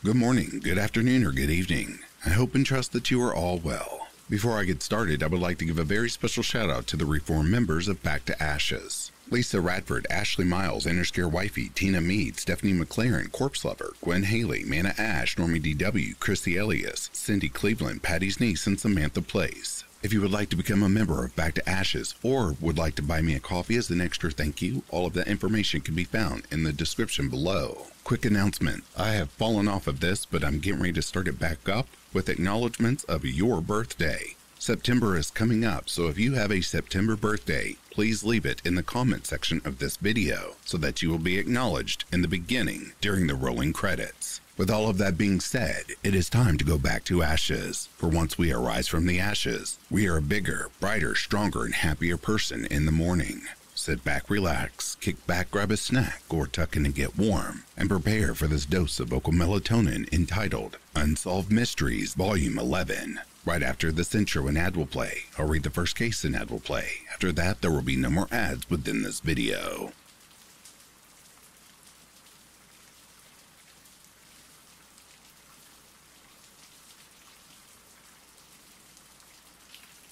Good morning, good afternoon, or good evening. I hope and trust that you are all well. Before I get started, I would like to give a very special shout out to the reform members of Back to Ashes. Lisa Radford, Ashley Miles, Interscare Wifey, Tina Mead, Stephanie McLaren, Corpse Lover, Gwen Haley, Manna Ash, Normie DW, Chrissy Elias, Cindy Cleveland, Patty's niece, and Samantha Place. If you would like to become a member of Back to Ashes or would like to buy me a coffee as an extra thank you, all of that information can be found in the description below. Quick announcement, I have fallen off of this, but I'm getting ready to start it back up with acknowledgments of your birthday. September is coming up, so if you have a September birthday, please leave it in the comment section of this video so that you will be acknowledged in the beginning during the rolling credits. With all of that being said, it is time to go back to ashes. For once we arise from the ashes, we are a bigger, brighter, stronger, and happier person in the morning. Sit back, relax, kick back, grab a snack, or tuck in and get warm, and prepare for this dose of vocal melatonin entitled Unsolved Mysteries Volume 11. Right after this intro, an ad will play. I'll read the first case an ad will play. After that, there will be no more ads within this video.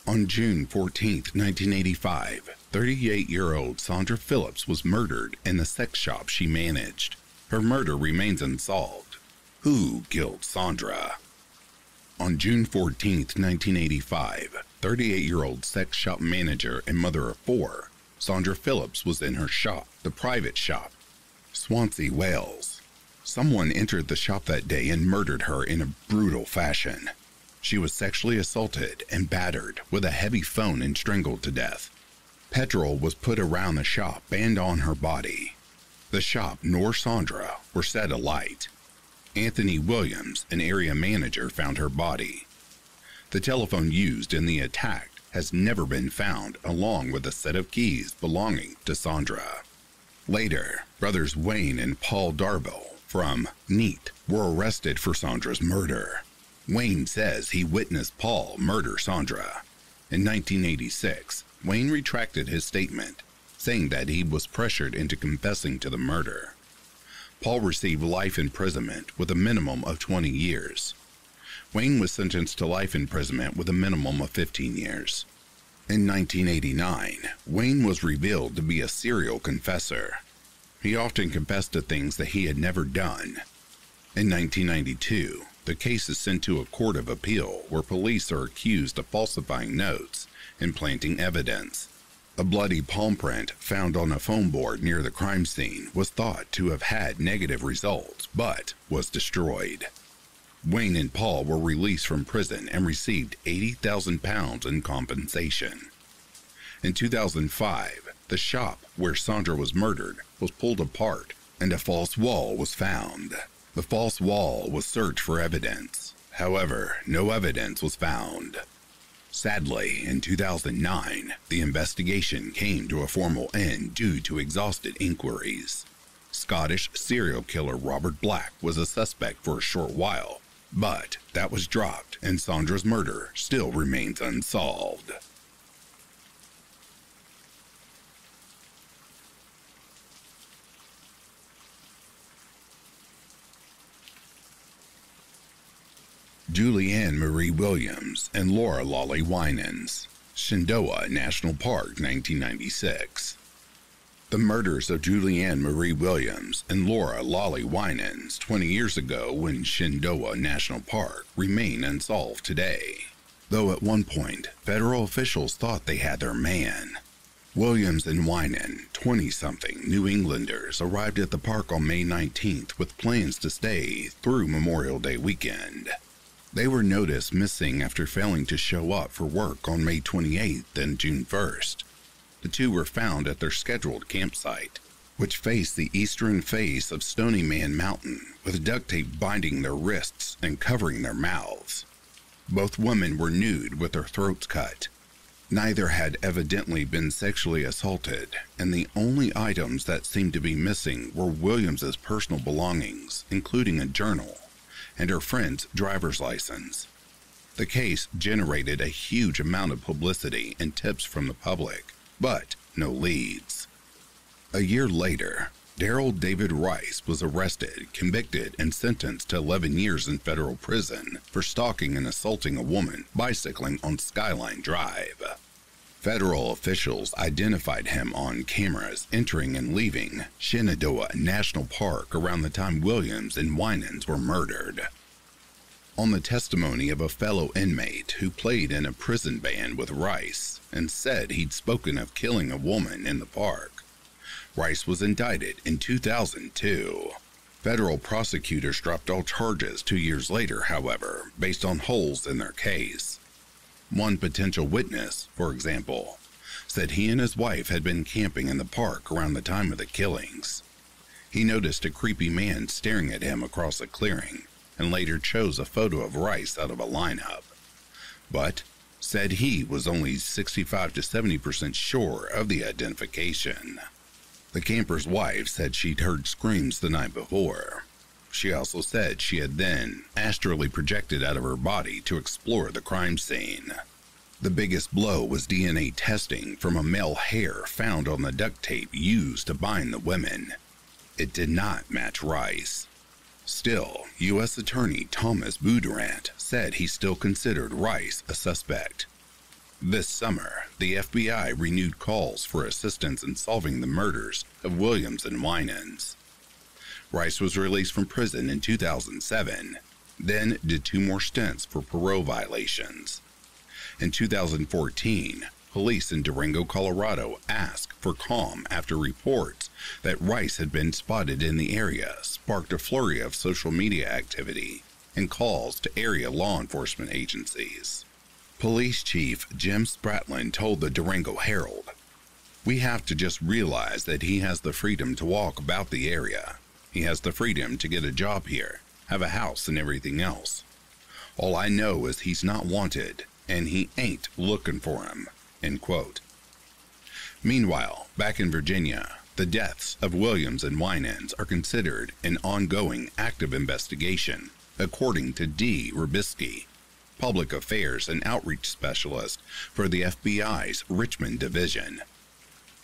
On June 14, 1985, 38-year-old Sandra Phillips was murdered in the sex shop she managed. Her murder remains unsolved. Who killed Sandra? On June 14, 1985, 38-year-old sex shop manager and mother of four, Sandra Phillips was in her shop, the private shop, Swansea, Wales. Someone entered the shop that day and murdered her in a brutal fashion. She was sexually assaulted and battered with a heavy phone and strangled to death. Petrol was put around the shop and on her body. The shop nor Sandra were set alight. Anthony Williams, an area manager, found her body. The telephone used in the attack has never been found, along with a set of keys belonging to Sandra. Later, brothers Wayne and Paul Darville from NEAT were arrested for Sandra's murder. Wayne says he witnessed Paul murder Sandra. In 1986, Wayne retracted his statement, saying that he was pressured into confessing to the murder. Paul received life imprisonment with a minimum of 20 years. Wayne was sentenced to life imprisonment with a minimum of 15 years. In 1989, Wayne was revealed to be a serial confessor. He often confessed to things that he had never done. In 1992, the case is sent to a court of appeal where police are accused of falsifying notes and planting evidence. A bloody palm print found on a foam board near the crime scene was thought to have had negative results, but was destroyed. Wayne and Paul were released from prison and received £80,000 in compensation. In 2005, the shop where Sandra was murdered was pulled apart and a false wall was found. The false wall was searched for evidence. However, no evidence was found. Sadly, in 2009, the investigation came to a formal end due to exhausted inquiries. Scottish serial killer Robert Black was a suspect for a short while, but that was dropped and Sandra's murder still remains unsolved. Julianne Marie Williams and Laura Lolly Winans, Shenandoah National Park, 1996. The murders of Julianne Marie Williams and Laura Lolly Winans 20 years ago in Shenandoah National Park remain unsolved today, though at one point federal officials thought they had their man. Williams and Winan, 20-something New Englanders, arrived at the park on May 19th with plans to stay through Memorial Day weekend. They were noticed missing after failing to show up for work on May 28th and June 1st. The two were found at their scheduled campsite, which faced the eastern face of Stony Man Mountain, with duct tape binding their wrists and covering their mouths. Both women were nude with their throats cut. Neither had evidently been sexually assaulted, and the only items that seemed to be missing were Williams's personal belongings, including a journal, and her friend's driver's license. The case generated a huge amount of publicity and tips from the public, but no leads. A year later, Darrell David Rice was arrested, convicted, and sentenced to 11 years in federal prison for stalking and assaulting a woman bicycling on Skyline Drive. Federal officials identified him on cameras entering and leaving Shenandoah National Park around the time Williams and Winans were murdered. On the testimony of a fellow inmate who played in a prison band with Rice and said he'd spoken of killing a woman in the park, Rice was indicted in 2002. Federal prosecutors dropped all charges 2 years later, however, based on holes in their case. One potential witness, for example, said he and his wife had been camping in the park around the time of the killings. He noticed a creepy man staring at him across a clearing and later chose a photo of Rice out of a lineup, but said he was only 65 to 70% sure of the identification. The camper's wife said she'd heard screams the night before. She also said she had then astrally projected out of her body to explore the crime scene. The biggest blow was DNA testing from a male hair found on the duct tape used to bind the women. It did not match Rice. Still, U.S. Attorney Thomas Boudurant said he still considered Rice a suspect. This summer, the FBI renewed calls for assistance in solving the murders of Williams and Winans. Rice was released from prison in 2007, then did 2 more stints for parole violations. In 2014, police in Durango, Colorado asked for calm after reports that Rice had been spotted in the area sparked a flurry of social media activity and calls to area law enforcement agencies. Police Chief Jim Spratland told the Durango Herald, "We have to just realize that he has the freedom to walk about the area. He has the freedom to get a job here, have a house and everything else. All I know is he's not wanted, and he ain't looking for him." End quote. Meanwhile, back in Virginia, the deaths of Williams and Winans are considered an ongoing active investigation, according to D. Rubisky, Public Affairs and Outreach Specialist for the FBI's Richmond Division.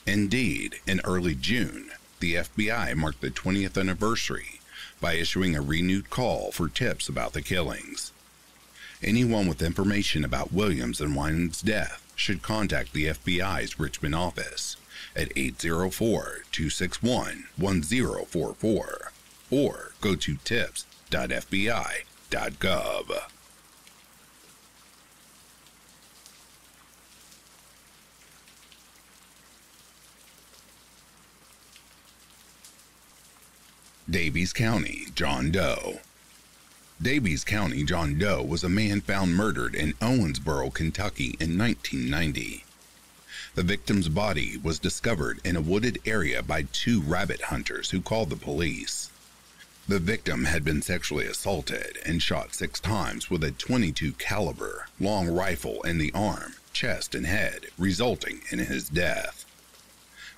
Indeed, in early June, the FBI marked the 20th anniversary by issuing a renewed call for tips about the killings. Anyone with information about Williams and Winans' death should contact the FBI's Richmond office at 804-261-1044 or go to tips.fbi.gov. Davies County, John Doe. Davies County John Doe was a man found murdered in Owensboro, Kentucky in 1990. The victim's body was discovered in a wooded area by 2 rabbit hunters who called the police. The victim had been sexually assaulted and shot 6 times with a .22 caliber long rifle in the arm, chest, and head, resulting in his death.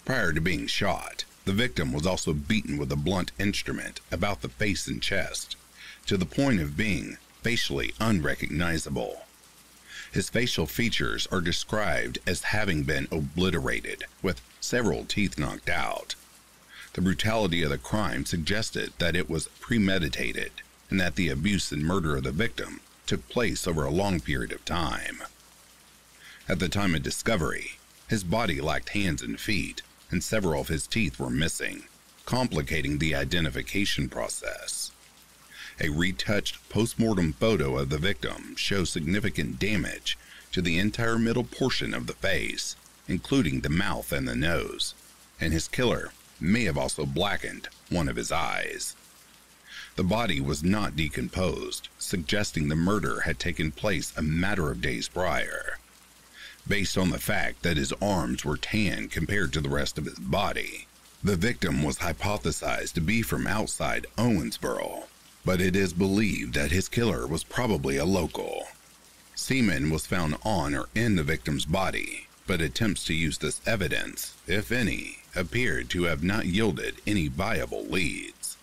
Prior to being shot, the victim was also beaten with a blunt instrument about the face and chest, to the point of being facially unrecognizable. His facial features are described as having been obliterated, with several teeth knocked out. The brutality of the crime suggested that it was premeditated, and that the abuse and murder of the victim took place over a long period of time. At the time of discovery, his body lacked hands and feet, and several of his teeth were missing, complicating the identification process. A retouched post-mortem photo of the victim shows significant damage to the entire middle portion of the face, including the mouth and the nose, and his killer may have also blackened one of his eyes. The body was not decomposed, suggesting the murder had taken place a matter of days prior. Based on the fact that his arms were tan compared to the rest of his body, the victim was hypothesized to be from outside Owensboro, but it is believed that his killer was probably a local. Semen was found on or in the victim's body, but attempts to use this evidence, if any, appeared to have not yielded any viable leads.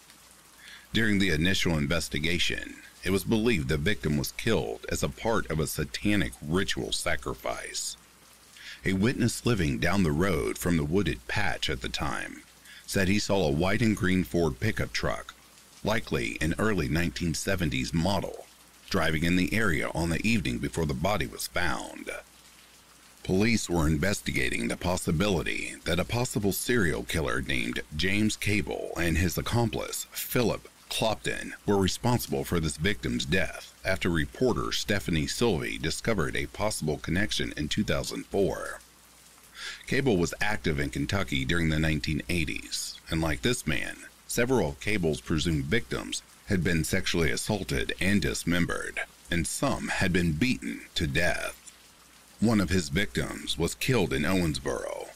During the initial investigation, it was believed the victim was killed as a part of a satanic ritual sacrifice. A witness living down the road from the wooded patch at the time said he saw a white and green Ford pickup truck, likely an early 1970s model, driving in the area on the evening before the body was found. Police were investigating the possibility that a possible serial killer named James Cable and his accomplice, Philip Clopton, were responsible for this victim's death after reporter Stephanie Sylvie discovered a possible connection in 2004. Cable was active in Kentucky during the 1980s, and like this man, several of Cable's presumed victims had been sexually assaulted and dismembered, and some had been beaten to death. One of his victims was killed in Owensboro.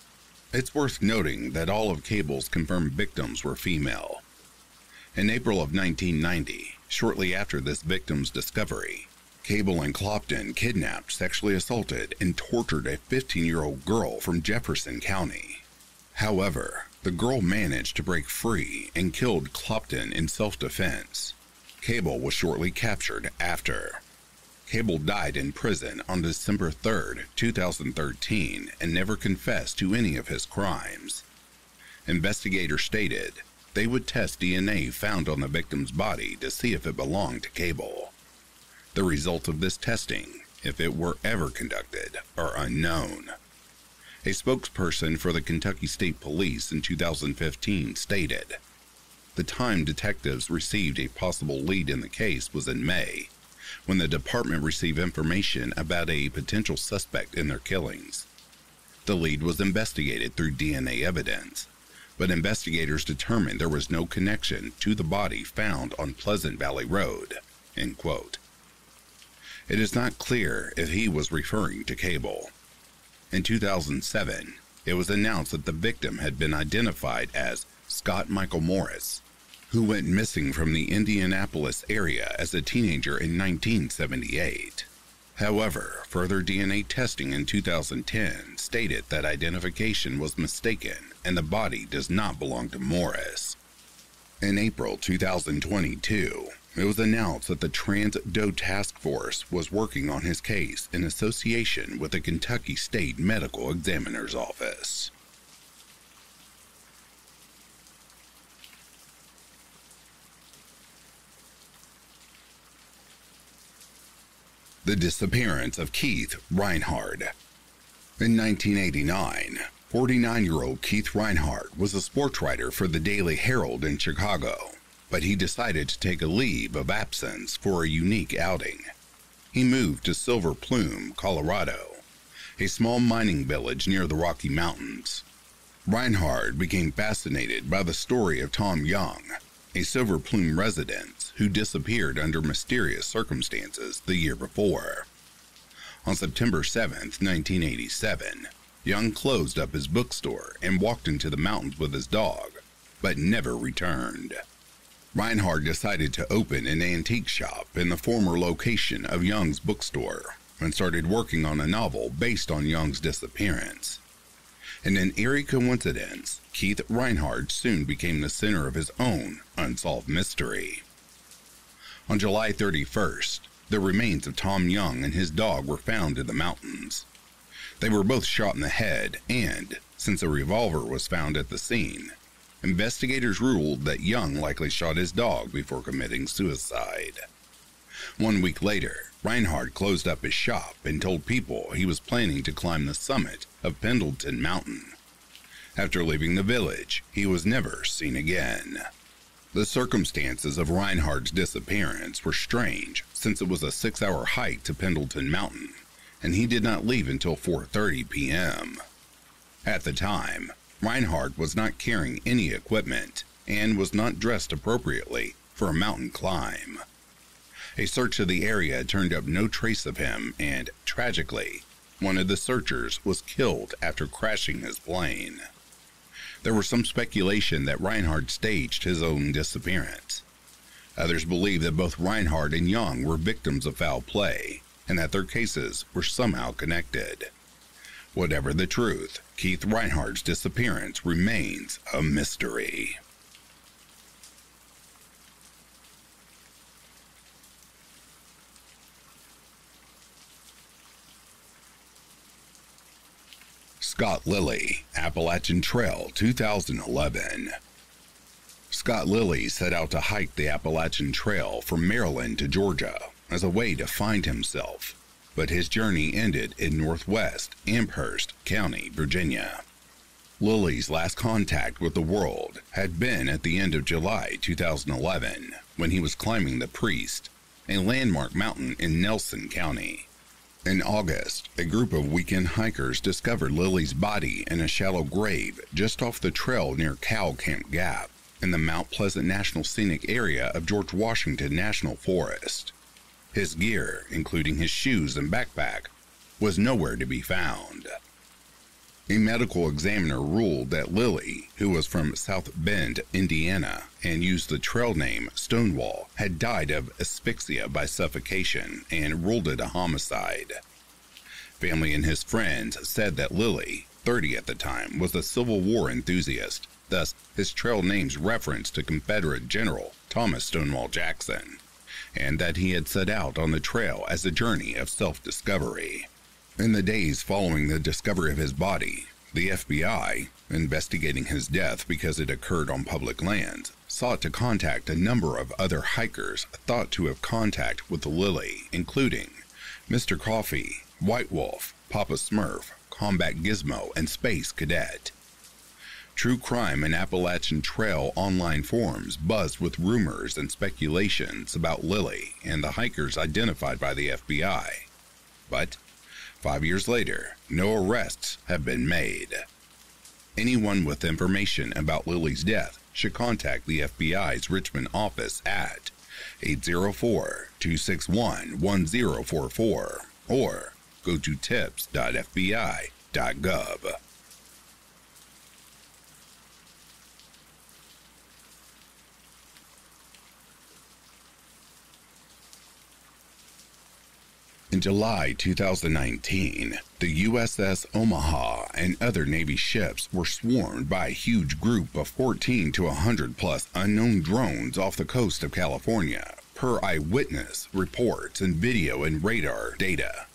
It's worth noting that all of Cable's confirmed victims were female. In April of 1990, shortly after this victim's discovery, Cable and Clopton kidnapped, sexually assaulted, and tortured a 15-year-old girl from Jefferson County. However, the girl managed to break free and killed Clopton in self-defense. Cable was shortly captured after. Cable died in prison on December 3, 2013, and never confessed to any of his crimes. Investigators stated they would test DNA found on the victim's body to see if it belonged to Cable. The results of this testing, if it were ever conducted, are unknown. A spokesperson for the Kentucky State Police in 2015 stated, "The time detectives received a possible lead in the case was in May, when the department received information about a potential suspect in their killings. The lead was investigated through DNA evidence, but investigators determined there was no connection to the body found on Pleasant Valley Road." End quote. It is not clear if he was referring to Cable. In 2007, it was announced that the victim had been identified as Scott Michael Morris, who went missing from the Indianapolis area as a teenager in 1978. However, further DNA testing in 2010 stated that identification was mistaken and the body does not belong to Morris. In April 2022, it was announced that the Trans-Do Task Force was working on his case in association with the Kentucky State Medical Examiner's Office. The disappearance of Keith Reinhardt. In 1989, 49-year-old Keith Reinhardt was a sports writer for the Daily Herald in Chicago, but he decided to take a leave of absence for a unique outing. He moved to Silver Plume, Colorado, a small mining village near the Rocky Mountains. Reinhardt became fascinated by the story of Tom Young, a Silver Plume resident who disappeared under mysterious circumstances the year before. On September 7, 1987, Young closed up his bookstore and walked into the mountains with his dog, but never returned. Reinhardt decided to open an antique shop in the former location of Young's bookstore and started working on a novel based on Young's disappearance. In an eerie coincidence, Keith Reinhardt soon became the center of his own unsolved mystery. On July 31st, the remains of Tom Young and his dog were found in the mountains. They were both shot in the head and, since a revolver was found at the scene, investigators ruled that Young likely shot his dog before committing suicide. 1 week later, Reinhardt closed up his shop and told people he was planning to climb the summit of Pendleton Mountain. After leaving the village, he was never seen again. The circumstances of Reinhardt's disappearance were strange since it was a 6-hour hike to Pendleton Mountain, and he did not leave until 4:30 p.m. At the time, Reinhardt was not carrying any equipment and was not dressed appropriately for a mountain climb. A search of the area turned up no trace of him, and, tragically, one of the searchers was killed after crashing his plane. There was some speculation that Reinhardt staged his own disappearance. Others believe that both Reinhardt and Young were victims of foul play, and that their cases were somehow connected. Whatever the truth, Keith Reinhardt's disappearance remains a mystery. Scott Lilly, Appalachian Trail 2011. Scott Lilly set out to hike the Appalachian Trail from Maryland to Georgia as a way to find himself, but his journey ended in northwest Amherst County, Virginia. Lilly's last contact with the world had been at the end of July 2011 when he was climbing the Priest, a landmark mountain in Nelson County. In August, a group of weekend hikers discovered Lilly's body in a shallow grave just off the trail near Cow Camp Gap in the Mount Pleasant National Scenic Area of George Washington National Forest. His gear, including his shoes and backpack, was nowhere to be found. A medical examiner ruled that Lilly, who was from South Bend, Indiana, and used the trail name Stonewall, had died of asphyxia by suffocation and ruled it a homicide. Family and his friends said that Lilly, 30 at the time, was a Civil War enthusiast, thus his trail name's reference to Confederate General Thomas Stonewall Jackson, and that he had set out on the trail as a journey of self-discovery. In the days following the discovery of his body, the FBI, investigating his death because it occurred on public lands, sought to contact a number of other hikers thought to have contact with Lilly, including Mr. Coffee, White Wolf, Papa Smurf, Combat Gizmo, and Space Cadet. True crime and Appalachian Trail online forums buzzed with rumors and speculations about Lilly and the hikers identified by the FBI. But 5 years later, no arrests have been made. Anyone with information about Lilly's death should contact the FBI's Richmond office at 804-261-1044 or go to tips.fbi.gov. In July 2019, the USS Omaha and other Navy ships were swarmed by a huge group of 14 to 100 plus unknown drones off the coast of California, per eyewitness reports and video and radar data.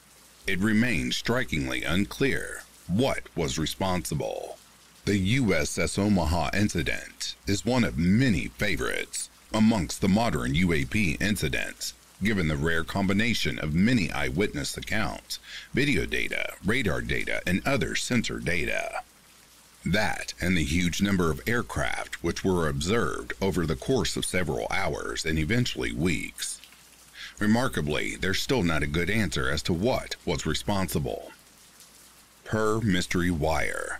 It remains strikingly unclear what was responsible. The USS Omaha incident is one of many favorites amongst the modern UAP incidents, given the rare combination of many eyewitness accounts, video data, radar data, and other sensor data. That and the huge number of aircraft which were observed over the course of several hours and eventually weeks. Remarkably, there's still not a good answer as to what was responsible. Per Mystery Wire,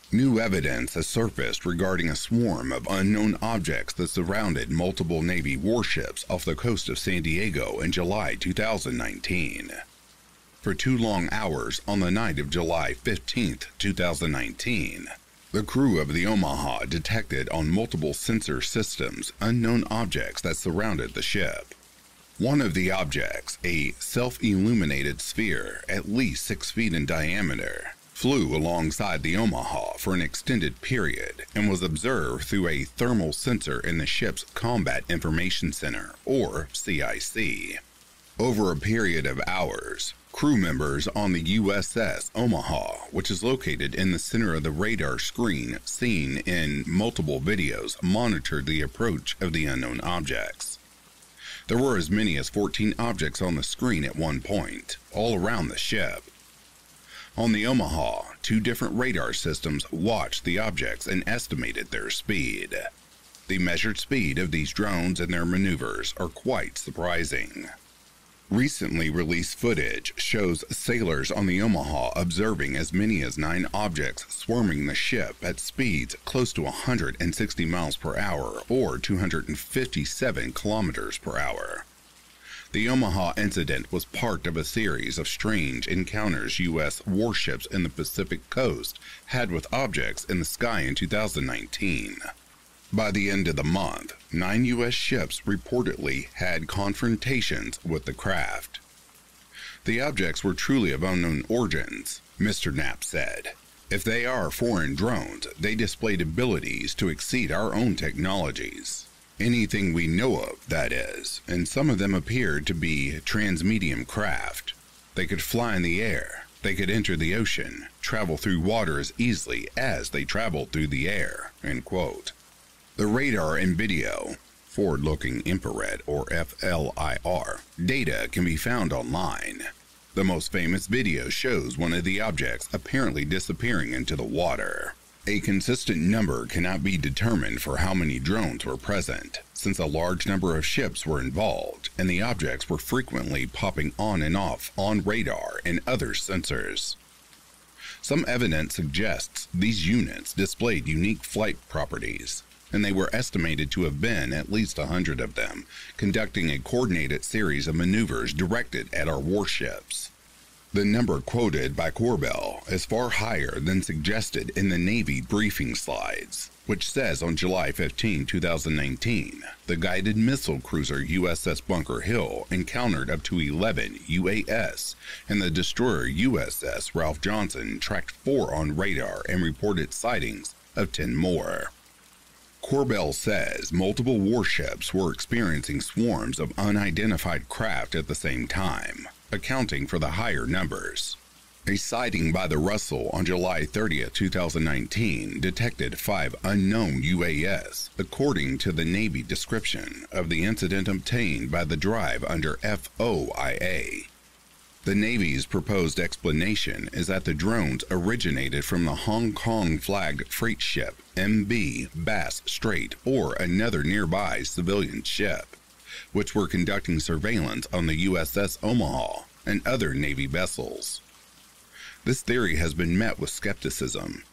new evidence has surfaced regarding a swarm of unknown objects that surrounded multiple Navy warships off the coast of San Diego in July 2019. For 2 long hours on the night of July 15, 2019, the crew of the Omaha detected on multiple sensor systems unknown objects that surrounded the ship. One of the objects, a self-illuminated sphere at least 6 feet in diameter, flew alongside the Omaha for an extended period and was observed through a thermal sensor in the ship's Combat Information Center, or CIC. Over a period of hours, crew members on the USS Omaha, which is located in the center of the radar screen seen in multiple videos, monitored the approach of the unknown objects. There were as many as 14 objects on the screen at one point, all around the ship. On the Omaha, 2 different radar systems watched the objects and estimated their speed. The measured speed of these drones and their maneuvers are quite surprising. Recently released footage shows sailors on the Omaha observing as many as 9 objects swarming the ship at speeds close to 160 miles per hour or 257 kilometers per hour. The Omaha incident was part of a series of strange encounters U.S. warships in the Pacific coast had with objects in the sky in 2019. By the end of the month, 9 U.S. ships reportedly had confrontations with the craft. The objects were truly of unknown origins, Mr. Knapp said. If they are foreign drones, they displayed abilities to exceed our own technologies. Anything we know of, that is, and some of them appeared to be transmedium craft. They could fly in the air, They could enter the ocean, travel through water as easily as they traveled through the air, end quote. The radar and video, forward-looking infrared or FLIR, data can be found online. The most famous video shows one of the objects apparently disappearing into the water. A consistent number cannot be determined for how many drones were present, since a large number of ships were involved, and the objects were frequently popping on and off on radar and other sensors. Some evidence suggests these units displayed unique flight properties, and they were estimated to have been at least 100 of them, conducting a coordinated series of maneuvers directed at our warships. The number quoted by Corbell is far higher than suggested in the Navy briefing slides, which says on July 15, 2019, the guided missile cruiser USS Bunker Hill encountered up to 11 UAS, and the destroyer USS Ralph Johnson tracked 4 on radar and reported sightings of 10 more. Corbell says multiple warships were experiencing swarms of unidentified craft at the same time, accounting for the higher numbers. A sighting by the Russell on July 30, 2019 detected 5 unknown UAS, according to the Navy description of the incident obtained by the drive under FOIA. The Navy's proposed explanation is that the drones originated from the Hong Kong-flagged freight ship MB Bass Strait or another nearby civilian ship, which were conducting surveillance on the USS Omaha and other Navy vessels. This theory has been met with skepticism,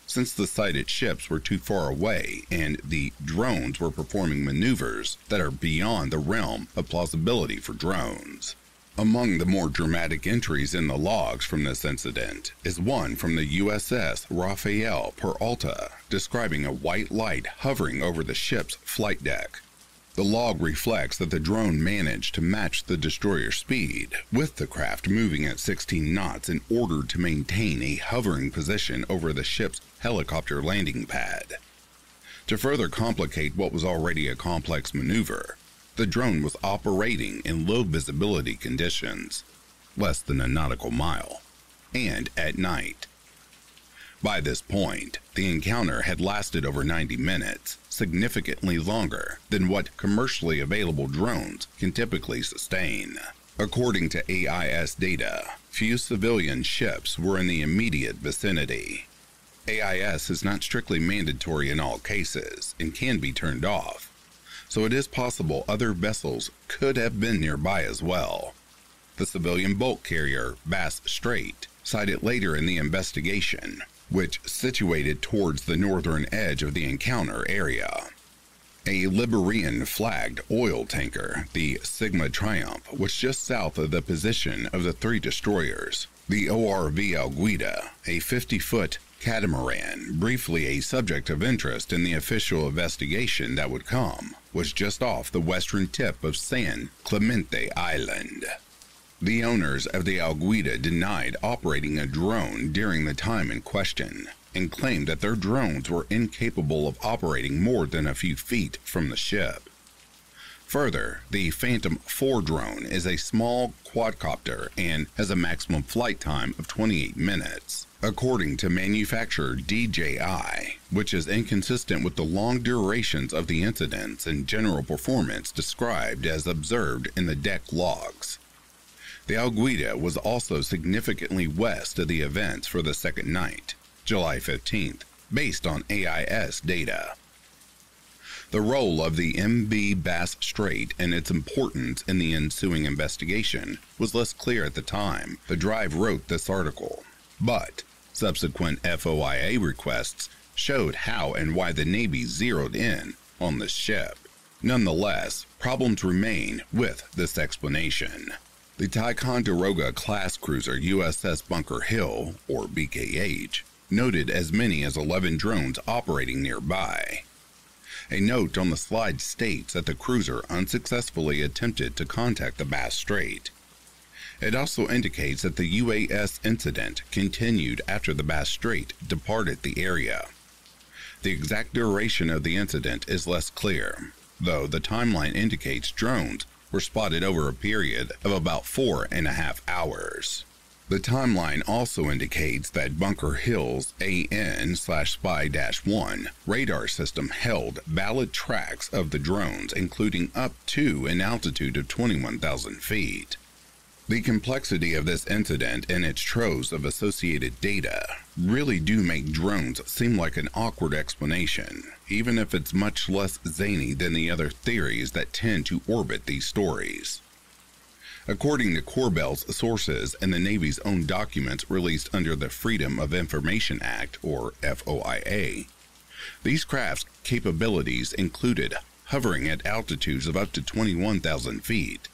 since the sighted ships were too far away and the drones were performing maneuvers that are beyond the realm of plausibility for drones. Among the more dramatic entries in the logs from this incident is one from the USS Rafael Peralta, describing a white light hovering over the ship's flight deck. The log reflects that the drone managed to match the destroyer's speed, with the craft moving at 16 knots in order to maintain a hovering position over the ship's helicopter landing pad. To further complicate what was already a complex maneuver, the drone was operating in low visibility conditions, less than a nautical mile, and at night. By this point, the encounter had lasted over 90 minutes, significantly longer than what commercially available drones can typically sustain. According to AIS data, few civilian ships were in the immediate vicinity. AIS is not strictly mandatory in all cases and can be turned off, so it is possible other vessels could have been nearby as well. The civilian bulk carrier Bass Strait, sighted later in the investigation, which situated towards the northern edge of the encounter area. A Liberian-flagged oil tanker, the Sigma Triumph, was just south of the position of the 3 destroyers. The ORV Alguida, a 50-foot catamaran, briefly a subject of interest in the official investigation that would come, was just off the western tip of San Clemente Island. The owners of the Alguida denied operating a drone during the time in question, and claimed that their drones were incapable of operating more than a few feet from the ship. Further, the Phantom 4 drone is a small quadcopter and has a maximum flight time of 28 minutes, according to manufacturer DJI, which is inconsistent with the long durations of the incidents and general performance described as observed in the deck logs. The Alguida was also significantly west of the events for the second night, July 15th, based on AIS data. The role of the MB Bass Strait and its importance in the ensuing investigation was less clear at the time the Drive wrote this article, but subsequent FOIA requests showed how and why the Navy zeroed in on the ship. Nonetheless, problems remain with this explanation. The Ticonderoga class cruiser USS Bunker Hill, or BKH, noted as many as 11 drones operating nearby. A note on the slide states that the cruiser unsuccessfully attempted to contact the Bass Strait. It also indicates that the UAS incident continued after the Bass Strait departed the area. The exact duration of the incident is less clear, though the timeline indicates drones were spotted over a period of about 4.5 hours. The timeline also indicates that Bunker Hill's AN/Spy-1 radar system held valid tracks of the drones, including up to an altitude of 21,000 feet. The complexity of this incident and its troves of associated data really do make drones seem like an awkward explanation, even if it's much less zany than the other theories that tend to orbit these stories. According to Corbell's sources and the Navy's own documents released under the Freedom of Information Act, or FOIA, these craft's capabilities included hovering at altitudes of up to 21,000 feet,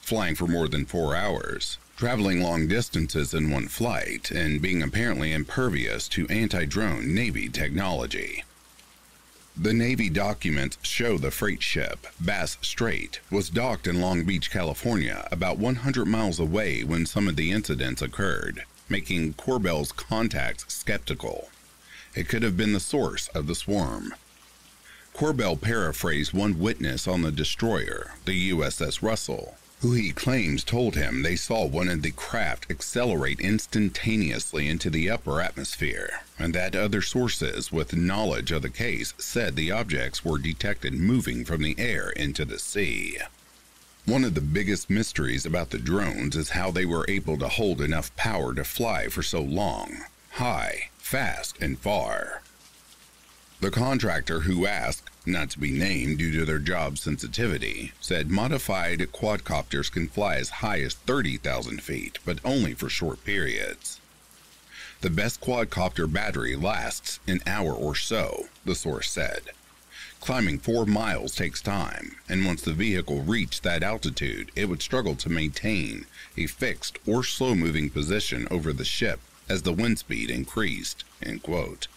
flying for more than 4 hours, traveling long distances in one flight, and being apparently impervious to anti-drone Navy technology. The Navy documents show the freight ship, Bass Strait, was docked in Long Beach, California, about 100 miles away when some of the incidents occurred, making Corbell's contacts skeptical. It could have been the source of the swarm. Corbell paraphrased one witness on the destroyer, the USS Russell, who he claims told him they saw one of the craft accelerate instantaneously into the upper atmosphere, and that other sources with knowledge of the case said the objects were detected moving from the air into the sea. One of the biggest mysteries about the drones is how they were able to hold enough power to fly for so long, high, fast, and far. The contractor, who asked not to be named due to their job sensitivity, said modified quadcopters can fly as high as 30,000 feet, but only for short periods. The best quadcopter battery lasts an hour or so, the source said. Climbing 4 miles takes time, and once the vehicle reached that altitude, it would struggle to maintain a fixed or slow-moving position over the ship as the wind speed increased, end quote.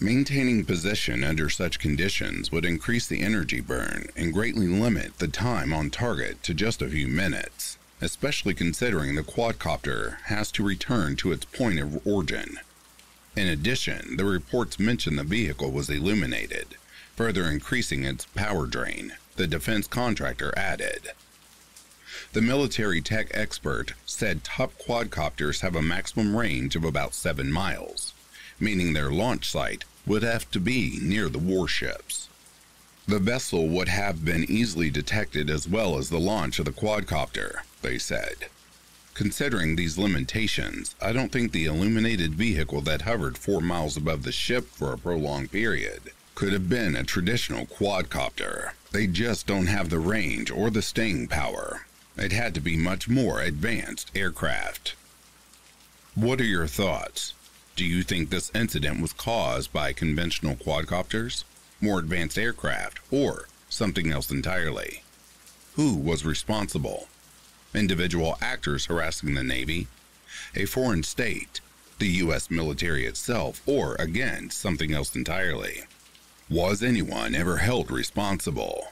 Maintaining position under such conditions would increase the energy burn and greatly limit the time on target to just a few minutes, especially considering the quadcopter has to return to its point of origin. In addition, the reports mention the vehicle was illuminated, further increasing its power drain, the defense contractor added. The military tech expert said top quadcopters have a maximum range of about 7 miles, meaning their launch site would have to be near the warships. The vessel would have been easily detected as well as the launch of the quadcopter, they said. Considering these limitations, I don't think the illuminated vehicle that hovered 4 miles above the ship for a prolonged period could have been a traditional quadcopter. They just don't have the range or the staying power. It had to be much more advanced aircraft. What are your thoughts? Do you think this incident was caused by conventional quadcopters, more advanced aircraft, or something else entirely? Who was responsible? Individual actors harassing the Navy? A foreign state? The U.S. military itself? Or, again, something else entirely? Was anyone ever held responsible?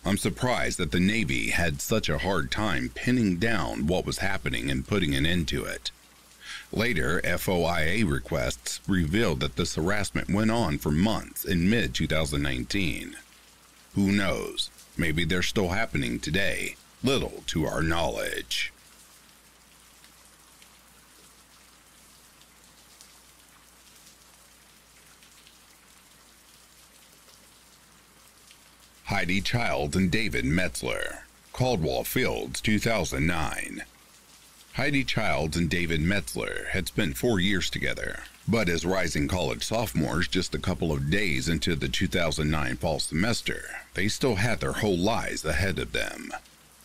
I'm surprised that the Navy had such a hard time pinning down what was happening and putting an end to it. Later, FOIA requests revealed that this harassment went on for months in mid-2019. Who knows? Maybe they're still happening today, little to our knowledge. Heidi Childs and David Metzler, Caldwell Fields, 2009. Heidi Childs and David Metzler had spent 4 years together, but as rising college sophomores just a couple of days into the 2009 fall semester, they still had their whole lives ahead of them.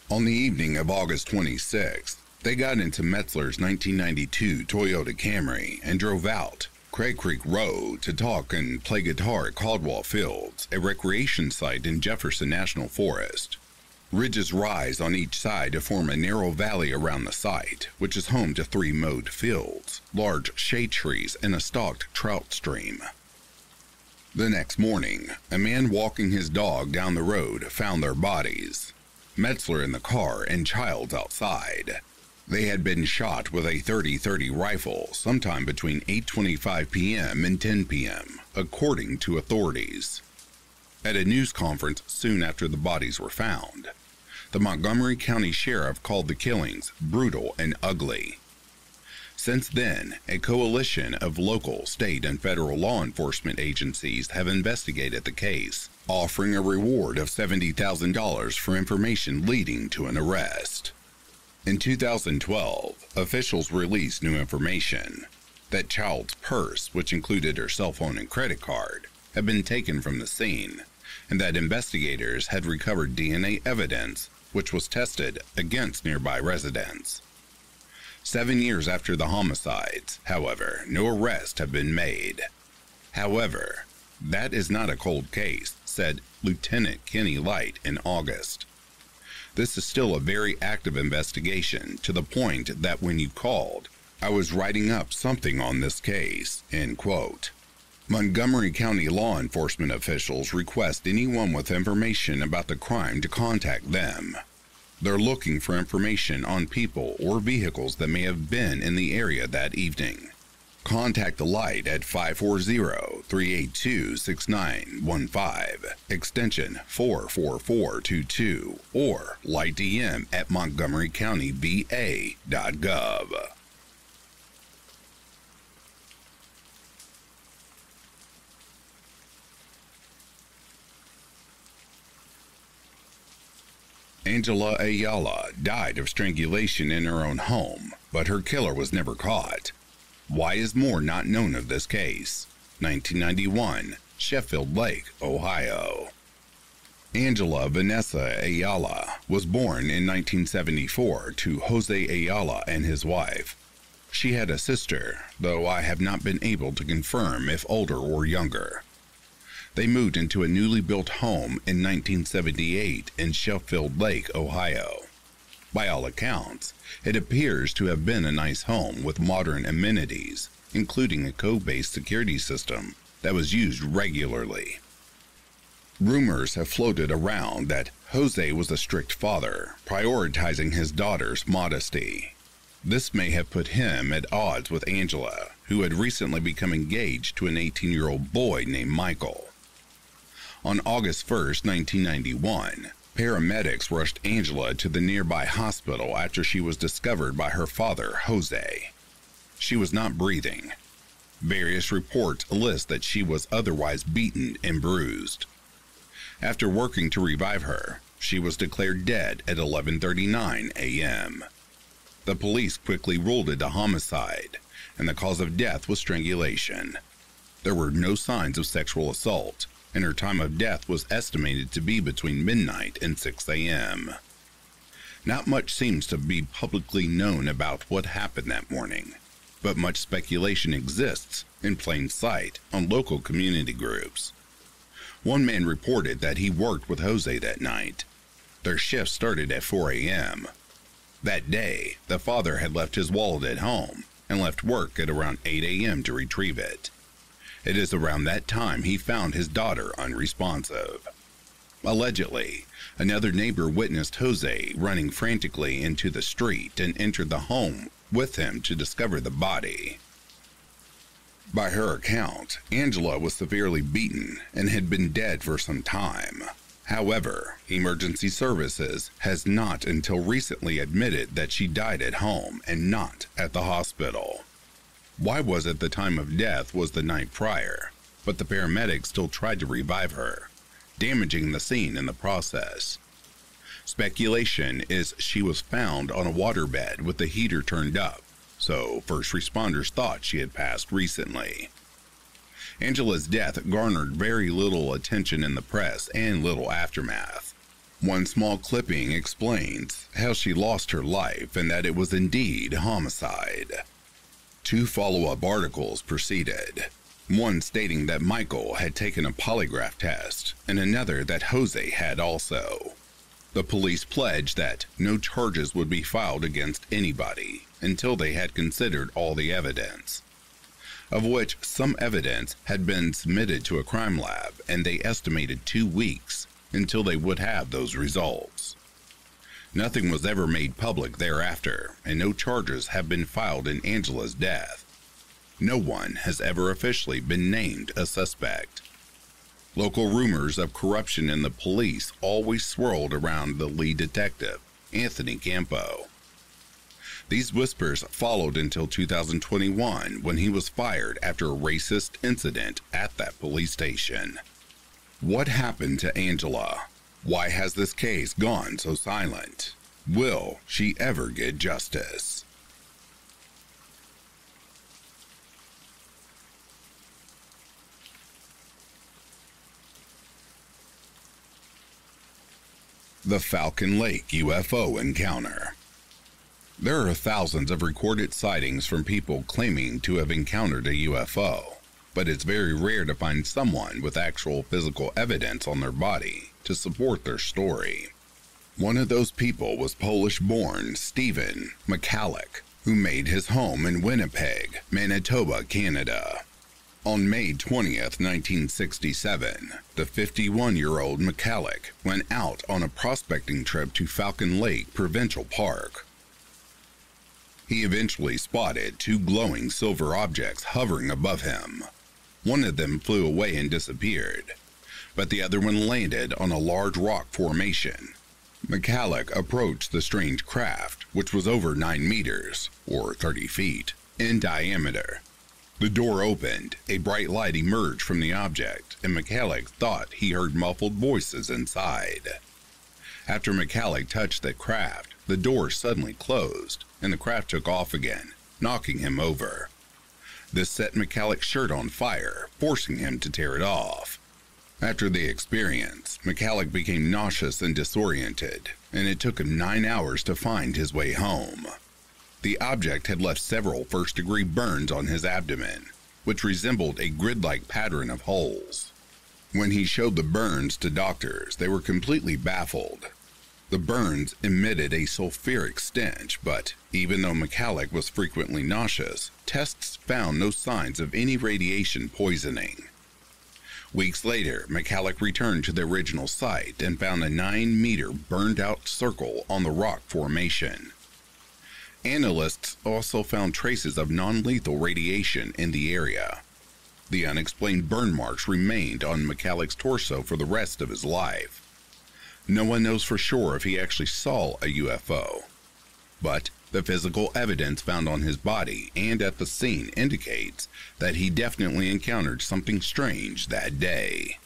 On the evening of August 26th, they got into Metzler's 1992 Toyota Camry and drove out Craig Creek Road to talk and play guitar at Caldwell Fields, a recreation site in Jefferson National Forest. Ridges rise on each side to form a narrow valley around the site, which is home to 3 mowed fields, large shade trees, and a stocked trout stream. The next morning, a man walking his dog down the road found their bodies, Metzler in the car and Childs outside. They had been shot with a .30-30 rifle sometime between 8:25 p.m. and 10 p.m., according to authorities. At a news conference soon after the bodies were found, the Montgomery County Sheriff called the killings brutal and ugly. Since then, a coalition of local, state, and federal law enforcement agencies have investigated the case, offering a reward of $70,000 for information leading to an arrest. In 2012, officials released new information that Child's purse, which included her cell phone and credit card, had been taken from the scene, and that investigators had recovered DNA evidence which was tested against nearby residents. 7 years after the homicides, however, no arrests have been made. However, that is not a cold case, said Lieutenant Kenny Light in August. This is still a very active investigation, to the point that when you called, I was writing up something on this case, end quote. Montgomery County law enforcement officials request anyone with information about the crime to contact them. They're looking for information on people or vehicles that may have been in the area that evening. Contact the Light at 540-382-6915, extension 44422, or lightdm at montgomerycountyva.gov. Angela Ayala died of strangulation in her own home, but her killer was never caught. Why is more not known of this case? 1991, Sheffield Lake, Ohio. Angela Vanessa Ayala was born in 1974 to Jose Ayala and his wife. She had a sister, though I have not been able to confirm if older or younger. They moved into a newly built home in 1978 in Sheffield Lake, Ohio. By all accounts, it appears to have been a nice home with modern amenities, including a code-based security system that was used regularly. Rumors have floated around that Jose was a strict father, prioritizing his daughter's modesty. This may have put him at odds with Angela, who had recently become engaged to an 18-year-old boy named Michael. On August 1, 1991, paramedics rushed Angela to the nearby hospital after she was discovered by her father, Jose. She was not breathing. Various reports list that she was otherwise beaten and bruised. After working to revive her, she was declared dead at 11:39 a.m. The police quickly ruled it a homicide, and the cause of death was strangulation. There were no signs of sexual assault, and her time of death was estimated to be between midnight and 6 a.m. Not much seems to be publicly known about what happened that morning, but much speculation exists in plain sight on local community groups. One man reported that he worked with Jose that night. Their shift started at 4 a.m. That day, the father had left his wallet at home and left work at around 8 a.m. to retrieve it. It is around that time he found his daughter unresponsive. Allegedly, another neighbor witnessed Jose running frantically into the street and entered the home with him to discover the body. By her account, Angela was severely beaten and had been dead for some time. However, emergency services has not until recently admitted that she died at home and not at the hospital. Why was it the time of death was the night prior, but the paramedics still tried to revive her, damaging the scene in the process? Speculation is she was found on a waterbed with the heater turned up, so first responders thought she had passed recently. Angela's death garnered very little attention in the press and little aftermath. One small clipping explains how she lost her life and that it was indeed homicide. 2 follow-up articles preceded, one stating that Michael had taken a polygraph test and another that Jose had also. The police pledged that no charges would be filed against anybody until they had considered all the evidence, of which some evidence had been submitted to a crime lab, and they estimated 2 weeks until they would have those results. Nothing was ever made public thereafter, and no charges have been filed in Angela's death. No one has ever officially been named a suspect. Local rumors of corruption in the police always swirled around the lead detective, Anthony Campo. These whispers followed until 2021 when he was fired after a racist incident at that police station. What happened to Angela? Why has this case gone so silent? Will she ever get justice? The Falcon Lake UFO encounter. There are thousands of recorded sightings from people claiming to have encountered a UFO, but it's very rare to find someone with actual physical evidence on their body to support their story. One of those people was Polish-born Stephen McCalloch, who made his home in Winnipeg, Manitoba, Canada. On May 20th, 1967, the 51-year-old McCalloch went out on a prospecting trip to Falcon Lake Provincial Park. He eventually spotted two glowing silver objects hovering above him. One of them flew away and disappeared, but the other one landed on a large rock formation. McCalloch approached the strange craft, which was over 9 meters, or 30 feet, in diameter. The door opened, a bright light emerged from the object, and McCalloch thought he heard muffled voices inside. After McCalloch touched the craft, the door suddenly closed, and the craft took off again, knocking him over. This set McCalloch's shirt on fire, forcing him to tear it off. After the experience, McCalloch became nauseous and disoriented, and it took him 9 hours to find his way home. The object had left several first-degree burns on his abdomen, which resembled a grid-like pattern of holes. When he showed the burns to doctors, they were completely baffled. The burns emitted a sulfuric stench, but even though McCalloch was frequently nauseous, tests found no signs of any radiation poisoning. Weeks later, McCalloch returned to the original site and found a 9-meter burned-out circle on the rock formation. Analysts also found traces of non-lethal radiation in the area. The unexplained burn marks remained on McCalloch's torso for the rest of his life. No one knows for sure if he actually saw a UFO, but the physical evidence found on his body and at the scene indicates that he definitely encountered something strange that day.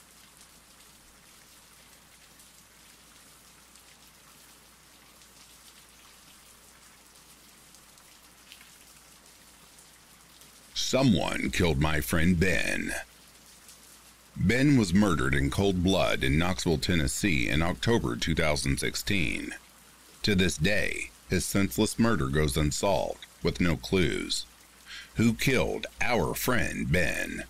Someone killed my friend Ben. Ben was murdered in cold blood in Knoxville, Tennessee in October 2016. To this day, his senseless murder goes unsolved, with no clues. Who killed our friend Ben?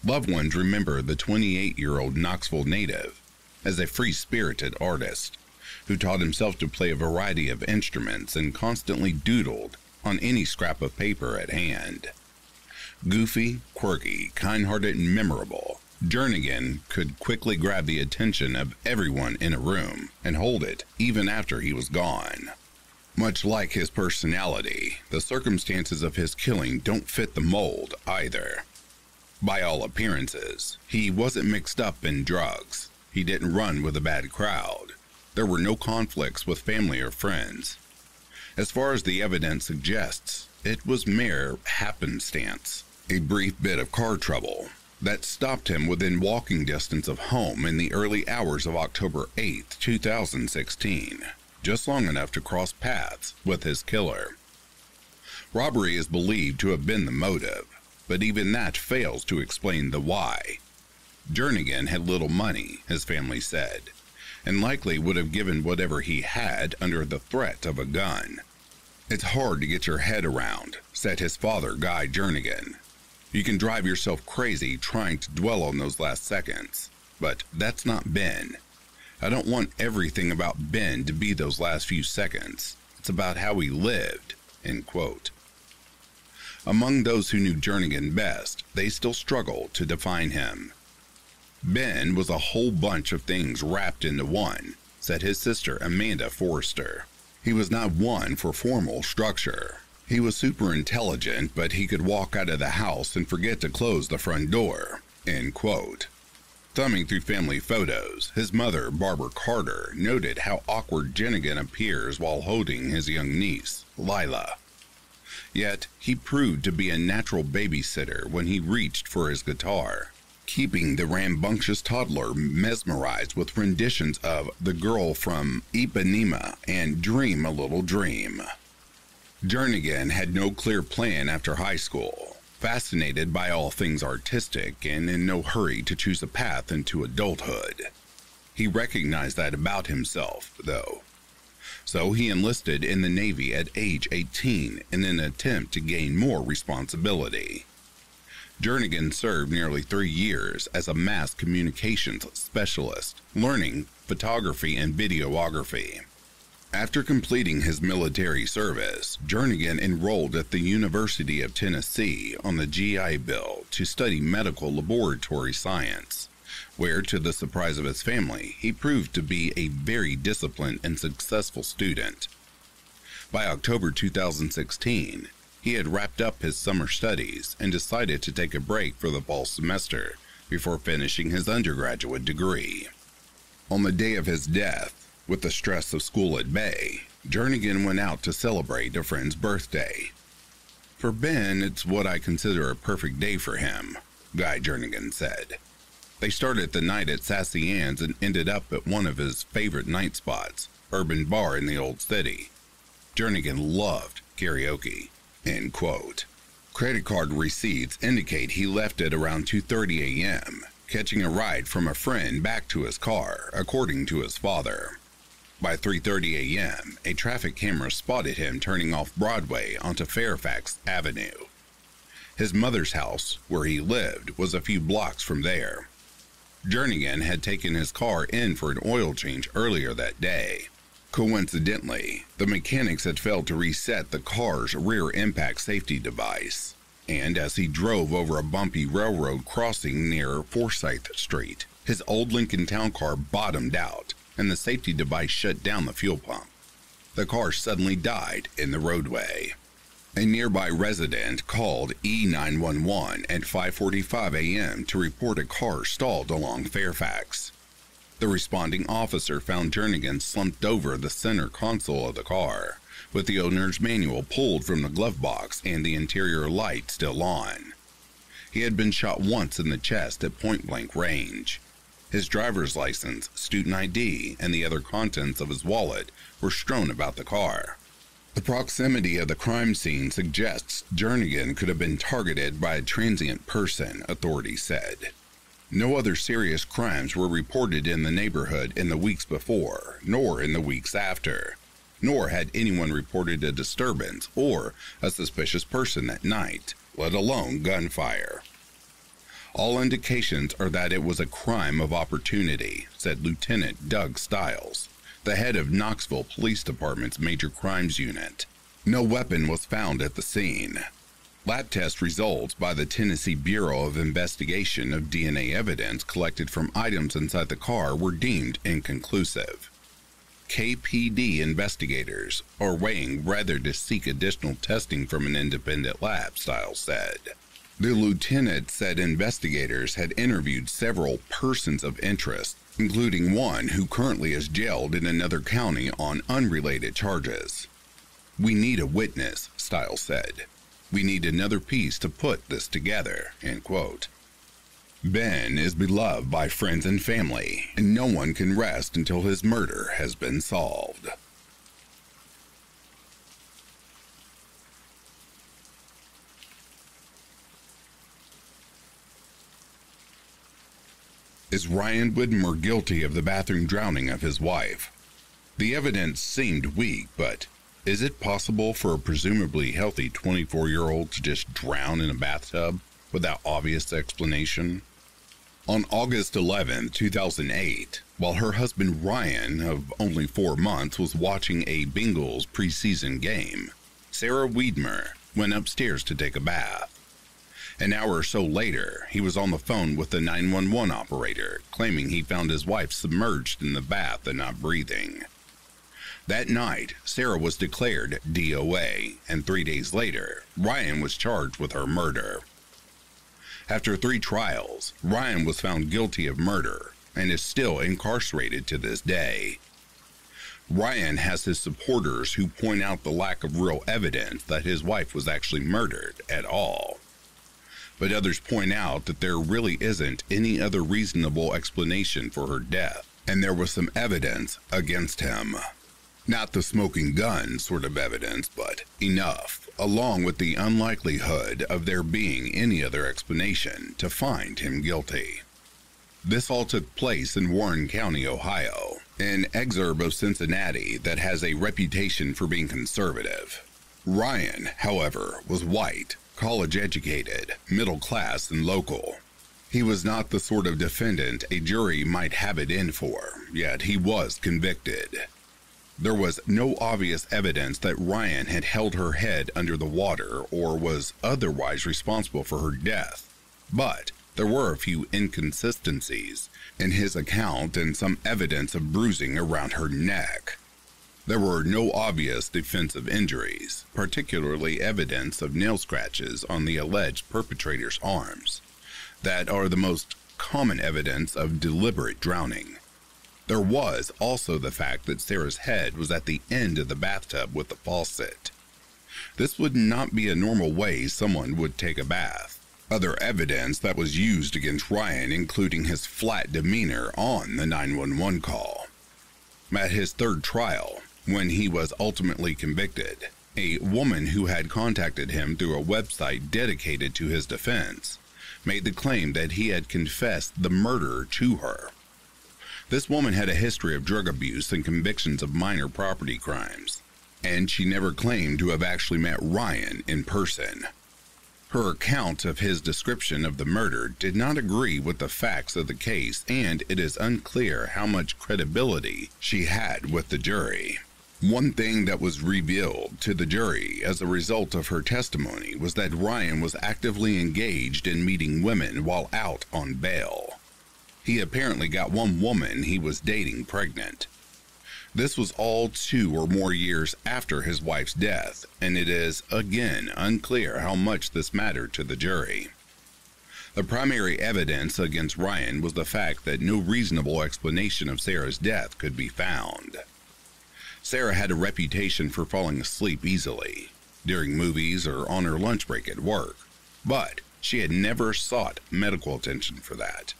Loved ones remember the 28-year-old Knoxville native as a free-spirited artist who taught himself to play a variety of instruments and constantly doodled on any scrap of paper at hand. Goofy, quirky, kind-hearted, and memorable, Jernigan could quickly grab the attention of everyone in a room and hold it even after he was gone. Much like his personality, the circumstances of his killing don't fit the mold either. By all appearances, he wasn't mixed up in drugs. He didn't run with a bad crowd. There were no conflicts with family or friends. As far as the evidence suggests, it was mere happenstance, a brief bit of car trouble that stopped him within walking distance of home in the early hours of October 8, 2016, just long enough to cross paths with his killer. Robbery is believed to have been the motive, but even that fails to explain the why. Jernigan had little money, his family said, and likely would have given whatever he had under the threat of a gun. It's hard to get your head around, said his father, Guy Jernigan. You can drive yourself crazy trying to dwell on those last seconds, but that's not Ben. I don't want everything about Ben to be those last few seconds. It's about how he lived, end quote. Among those who knew Jernigan best, they still struggle to define him. Ben was a whole bunch of things wrapped into one, said his sister Amanda Forrester. He was not one for formal structure. He was super intelligent, but he could walk out of the house and forget to close the front door, end quote. Thumbing through family photos, his mother, Barbara Carter, noted how awkward Jernigan appears while holding his young niece, Lila. Yet, he proved to be a natural babysitter when he reached for his guitar, keeping the rambunctious toddler mesmerized with renditions of The Girl from Ipanema and Dream a Little Dream. Jernigan had no clear plan after high school, fascinated by all things artistic and in no hurry to choose a path into adulthood. He recognized that about himself, though. So he enlisted in the Navy at age 18 in an attempt to gain more responsibility. Jernigan served nearly 3 years as a mass communications specialist, learning photography and videography. After completing his military service, Jernigan enrolled at the University of Tennessee on the GI Bill to study medical laboratory science, where, to the surprise of his family, he proved to be a very disciplined and successful student. By October 2016, he had wrapped up his summer studies and decided to take a break for the fall semester before finishing his undergraduate degree. On the day of his death, with the stress of school at bay, Jernigan went out to celebrate a friend's birthday. For Ben, it's what I consider a perfect day for him, Guy Jernigan said. They started the night at Sassy Ann's and ended up at one of his favorite night spots, Urban Bar in the Old City. Jernigan loved karaoke, end quote. Credit card receipts indicate he left at around 2:30 a.m., catching a ride from a friend back to his car, according to his father. By 3:30 a.m., a traffic camera spotted him turning off Broadway onto Fairfax Avenue. His mother's house, where he lived, was a few blocks from there. Jernigan had taken his car in for an oil change earlier that day. Coincidentally, the mechanics had failed to reset the car's rear impact safety device, and as he drove over a bumpy railroad crossing near Forsyth Street, his old Lincoln Town Car bottomed out, and the safety device shut down the fuel pump. The car suddenly died in the roadway. A nearby resident called E911 at 5:45 a.m. to report a car stalled along Fairfax. The responding officer found Jernigan slumped over the center console of the car, with the owner's manual pulled from the glove box and the interior light still on. He had been shot once in the chest at point-blank range. His driver's license, student ID, and the other contents of his wallet were strewn about the car. The proximity of the crime scene suggests Jernigan could have been targeted by a transient person, authorities said. No other serious crimes were reported in the neighborhood in the weeks before, nor in the weeks after, nor had anyone reported a disturbance or a suspicious person that night, let alone gunfire. All indications are that it was a crime of opportunity, said Lieutenant Doug Stiles, the head of Knoxville Police Department's Major Crimes Unit. No weapon was found at the scene. Lab test results by the Tennessee Bureau of Investigation of DNA evidence collected from items inside the car were deemed inconclusive. KPD investigators are weighing whether to seek additional testing from an independent lab, Stiles said. The lieutenant said investigators had interviewed several persons of interest, including one who currently is jailed in another county on unrelated charges. We need a witness, Stiles said. We need another piece to put this together, end quote. Ben is beloved by friends and family, and no one can rest until his murder has been solved. Is Ryan Widmer guilty of the bathroom drowning of his wife? The evidence seemed weak, but is it possible for a presumably healthy 24-year-old to just drown in a bathtub without obvious explanation? On August 11, 2008, while her husband Ryan, of only 4 months, was watching a Bengals preseason game, Sarah Widmer went upstairs to take a bath. An hour or so later, he was on the phone with the 911 operator, claiming he found his wife submerged in the bath and not breathing. That night, Sarah was declared DOA, and 3 days later, Ryan was charged with her murder. After 3 trials, Ryan was found guilty of murder and is still incarcerated to this day. Ryan has his supporters who point out the lack of real evidence that his wife was actually murdered at all. But others point out that there really isn't any other reasonable explanation for her death, and there was some evidence against him. Not the smoking gun sort of evidence, but enough, along with the unlikelihood of there being any other explanation, to find him guilty. This all took place in Warren County, Ohio, an exurb of Cincinnati that has a reputation for being conservative. Ryan, however, was white, college-educated, middle-class, and local. He was not the sort of defendant a jury might have it in for, yet he was convicted. There was no obvious evidence that Ryan had held her head under the water or was otherwise responsible for her death, but there were a few inconsistencies in his account and some evidence of bruising around her neck. There were no obvious defensive injuries, particularly evidence of nail scratches on the alleged perpetrator's arms, that are the most common evidence of deliberate drowning. There was also the fact that Sarah's head was at the end of the bathtub with the faucet. This would not be a normal way someone would take a bath. Other evidence that was used against Ryan, including his flat demeanor on the 911 call. At his 3rd trial, when he was ultimately convicted, a woman who had contacted him through a website dedicated to his defense made the claim that he had confessed the murder to her. This woman had a history of drug abuse and convictions of minor property crimes, and she never claimed to have actually met Ryan in person. Her account of his description of the murder did not agree with the facts of the case, and it is unclear how much credibility she had with the jury. One thing that was revealed to the jury as a result of her testimony was that Ryan was actively engaged in meeting women while out on bail. He apparently got one woman he was dating pregnant. This was all 2 or more years after his wife's death, and it is, again, unclear how much this mattered to the jury. The primary evidence against Ryan was the fact that no reasonable explanation of Sarah's death could be found. Sarah had a reputation for falling asleep easily, during movies or on her lunch break at work, but she had never sought medical attention for that,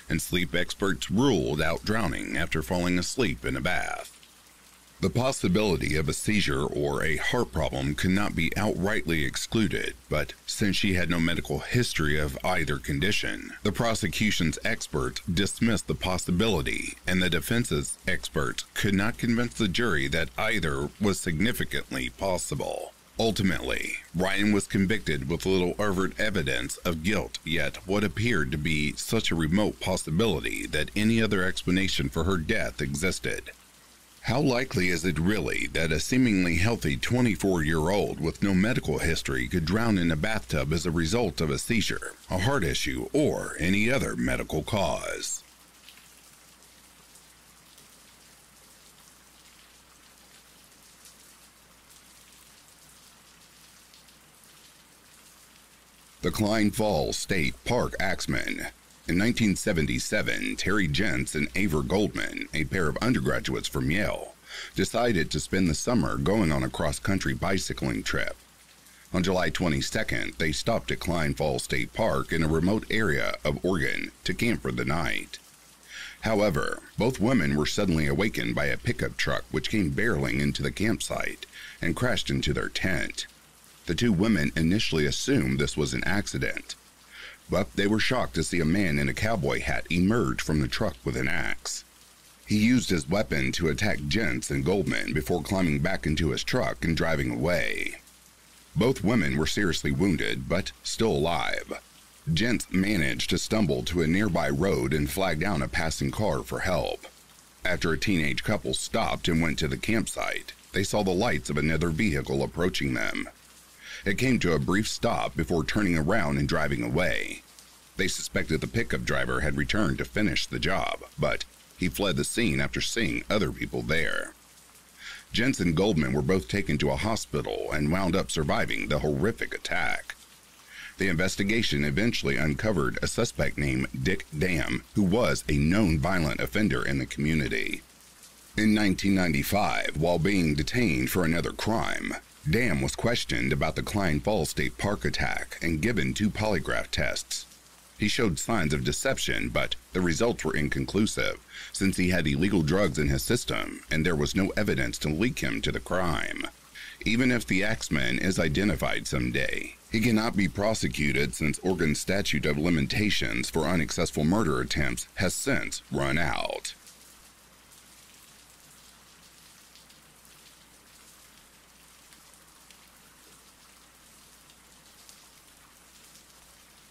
and sleep experts ruled out drowning after falling asleep in a bath. The possibility of a seizure or a heart problem could not be outrightly excluded, but since she had no medical history of either condition, the prosecution's experts dismissed the possibility, and the defense's experts could not convince the jury that either was significantly possible. Ultimately, Ryan was convicted with little overt evidence of guilt, yet what appeared to be such a remote possibility that any other explanation for her death existed. How likely is it really that a seemingly healthy 24-year-old with no medical history could drown in a bathtub as a result of a seizure, a heart issue, or any other medical cause? The Klein Falls State Park Axeman. In 1977, Terry Jentz and Aver Goldman, a pair of undergraduates from Yale, decided to spend the summer going on a cross-country bicycling trip. On July 22nd, they stopped at Klein Falls State Park in a remote area of Oregon to camp for the night. However, both women were suddenly awakened by a pickup truck which came barreling into the campsite and crashed into their tent. The 2 women initially assumed this was an accident, but they were shocked to see a man in a cowboy hat emerge from the truck with an axe. He used his weapon to attack Jentz and Goldman before climbing back into his truck and driving away. Both women were seriously wounded, but still alive. Jentz managed to stumble to a nearby road and flag down a passing car for help. After a teenage couple stopped and went to the campsite, they saw the lights of another vehicle approaching them. It came to a brief stop before turning around and driving away. They suspected the pickup driver had returned to finish the job, but he fled the scene after seeing other people there. Jentz and Goldman were both taken to a hospital and wound up surviving the horrific attack. The investigation eventually uncovered a suspect named Dick Dam, who was a known violent offender in the community. In 1995, while being detained for another crime, Dam was questioned about the Klein Falls State Park attack and given 2 polygraph tests. He showed signs of deception, but the results were inconclusive, since he had illegal drugs in his system and there was no evidence to link him to the crime. Even if the Axeman is identified someday, he cannot be prosecuted since Oregon's statute of limitations for unsuccessful murder attempts has since run out.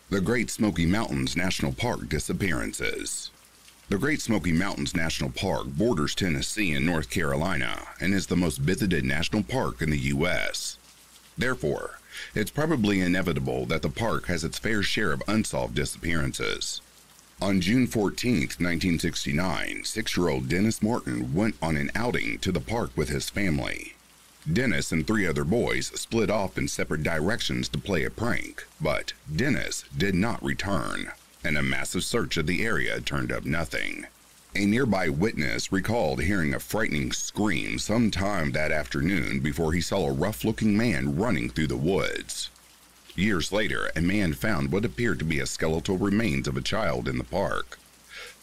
The Great Smoky Mountains National Park disappearances. The Great Smoky Mountains National Park borders Tennessee and North Carolina and is the most visited national park in the U.S. Therefore, it's probably inevitable that the park has its fair share of unsolved disappearances. On June 14, 1969, 6-year-old Dennis Martin went on an outing to the park with his family. Dennis and 3 other boys split off in separate directions to play a prank, but Dennis did not return, and a massive search of the area turned up nothing. A nearby witness recalled hearing a frightening scream sometime that afternoon before he saw a rough-looking man running through the woods. Years later, a man found what appeared to be a skeletal remains of a child in the park,